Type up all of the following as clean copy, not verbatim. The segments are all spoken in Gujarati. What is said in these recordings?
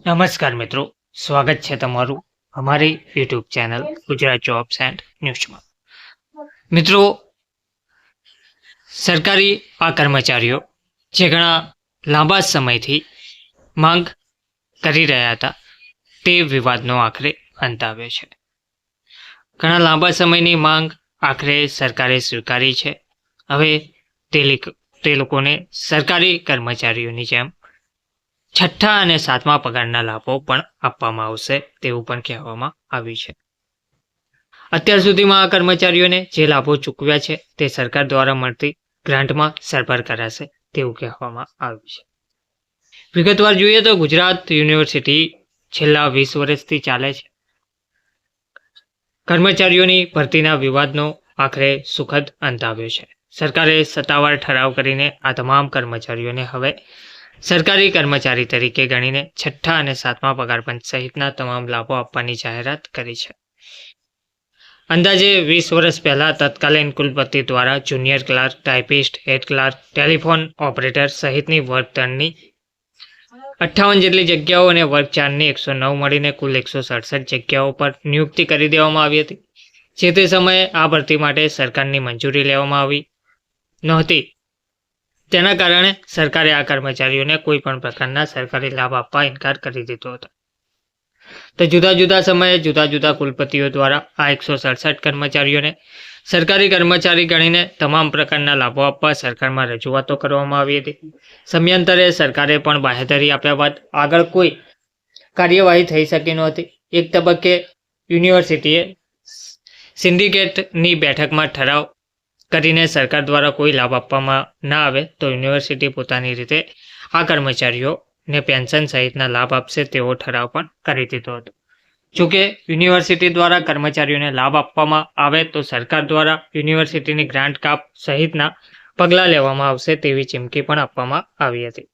નમસ્કાર મિત્રો, સ્વાગત છે તમારું અમારી YouTube channel Gujarat jobs and ન્યૂઝમાં. મિત્રો, સરકારી આ કર્મચારીઓ જે ઘણા લાંબા સમયથી માંગ કરી રહ્યા હતા તે વિવાદનો આખરે અંત આવ્યો છે. ઘણા લાંબા સમયની માંગ આખરે સરકારે સ્વીકારી છે. હવે તે લોકોને સરકારી કર્મચારીઓની જેમ છઠ્ઠા અને સાતમા પગારના લાભો પણ આપવામાં આવશે તેવું પણ કહેવામાં આવ્યું છે. અત્યાર સુધીમાં આ કર્મચારીઓને જે લાભો ચૂકવ્યા છે તે સરકાર દ્વારા મળતી ગ્રાન્ટમાં સરભર કરાશે તેવું કહેવામાં આવ્યું છે. વિગતવાર જોઈએ તો ગુજરાત યુનિવર્સિટી છેલ્લા 20 વર્ષથી ચાલે છે. કર્મચારીઓની ભરતીના વિવાદનો આખરે સુખદ અંત આવ્યો છે. સરકારે સત્તાવાર ઠરાવ કરીને આ તમામ કર્મચારીઓને હવે સરકારી કર્મચારી તરીકે ગણીને છઠ્ઠા અને સાતમા પગારપંચ સહિતના તમામ લાભો આપવાની જાહેરાત કરી છે. અંદાજે 20 વર્ષ પહેલા તત્કાલીન કુલપતિ દ્વારા junior clerk, typist, head clerk, telephone operator સહિતની વર્ગ 3ની 58 જેટલી જગ્યાઓ અને વર્ગ 4ની 109 મળીને કુલ 167 જગ્યાઓ પર નિયુક્તિ કરી દેવામાં આવી હતી. જે તે સમયે આ ભરતી માટે સરકારની મંજૂરી લેવામાં આવી નહોતી. તેના કારણે સરકારે આ કર્મચારીઓને કોઈ પણ પ્રકારના સરકારી લાભ આપવા ઇનકાર કરી દીધો હતો. તો જુદા જુદા સમયે જુદા જુદા કુલપતિઓ દ્વારા આ 167 કર્મચારીઓને સરકારી કર્મચારી ગણીને તમામ પ્રકારના લાભો આપવા સરકારમાં રજૂઆતો કરવામાં આવી હતી. સમયાંતરે સરકારે પણ બાહેધરી આપ્યા બાદ આગળ કોઈ કાર્યવાહી થઈ શકી નહોતી. એક તબક્કે યુનિવર્સિટીએ સિન્ડિકેટની બેઠકમાં ઠરાવ કરીને સરકાર દ્વારા કોઈ લાભ આપવામાં ના આવે તો યુનિવર્સિટી પોતાની રીતે આ કર્મચારીઓને પેન્શન સહિતના લાભ આપશે તેવો ઠરાવ પણ કરી દીધો હતો. જોકે યુનિવર્સિટી દ્વારા કર્મચારીઓને લાભ આપવામાં આવે તો સરકાર દ્વારા યુનિવર્સિટીની ગ્રાન્ટ કાપ સહિતના પગલાં લેવામાં આવશે તેવી ચીમકી પણ આપવામાં આવી હતી.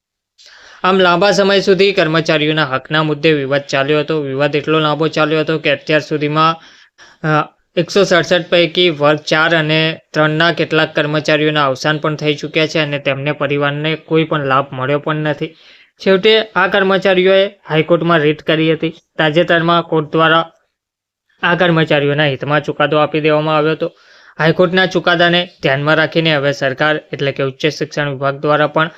આમ લાંબા સમય સુધી કર્મચારીઓના હકના મુદ્દે વિવાદ ચાલ્યો હતો. વિવાદ એટલો લાંબો ચાલ્યો હતો કે અત્યાર સુધીમાં 167 પૈકી વર્ગ 4 અને 3ના કેટલાક કર્મચારીઓના અવસાન પણ થઈ ચૂક્યા છે અને તેમને પરિવારને કોઈ પણ લાભ મળ્યો પણ નથી. છેવટે આ કર્મચારીઓએ હાઈકોર્ટમાં રીટ કરી હતી. તાજેતરમાં કોર્ટ દ્વારા આ કર્મચારીઓના હિતમાં ચુકાદો આપી દેવામાં આવ્યો હતો. હાઈકોર્ટના ચુકાદાને ધ્યાનમાં રાખીને હવે સરકાર એટલે કે ઉચ્ચ શિક્ષણ વિભાગ દ્વારા પણ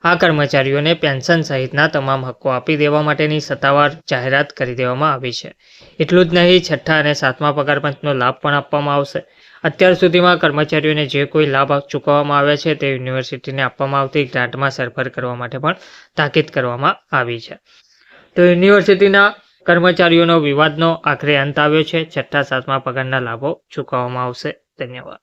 આ કર્મચારીઓને પેન્શન સહિતના તમામ હક્કો આપી દેવા માટેની સત્તાવાર જાહેરાત કરી દેવામાં આવી છે. એટલું જ નહીં, છઠ્ઠા અને સાતમા પગારપંચનો લાભ પણ આપવામાં આવશે. અત્યાર સુધીમાં કર્મચારીઓને જે કોઈ લાભ ચૂકવવામાં આવ્યા છે તે યુનિવર્સિટીને આપવામાં આવતી ગ્રાન્ટમાં સરભર કરવા માટે પણ તાકીદ કરવામાં આવી છે. તો યુનિવર્સિટીના કર્મચારીઓનો વિવાદનો આખરે અંત આવ્યો છે. છઠ્ઠા સાતમા પગારના લાભો ચૂકવવામાં આવશે. ધન્યવાદ.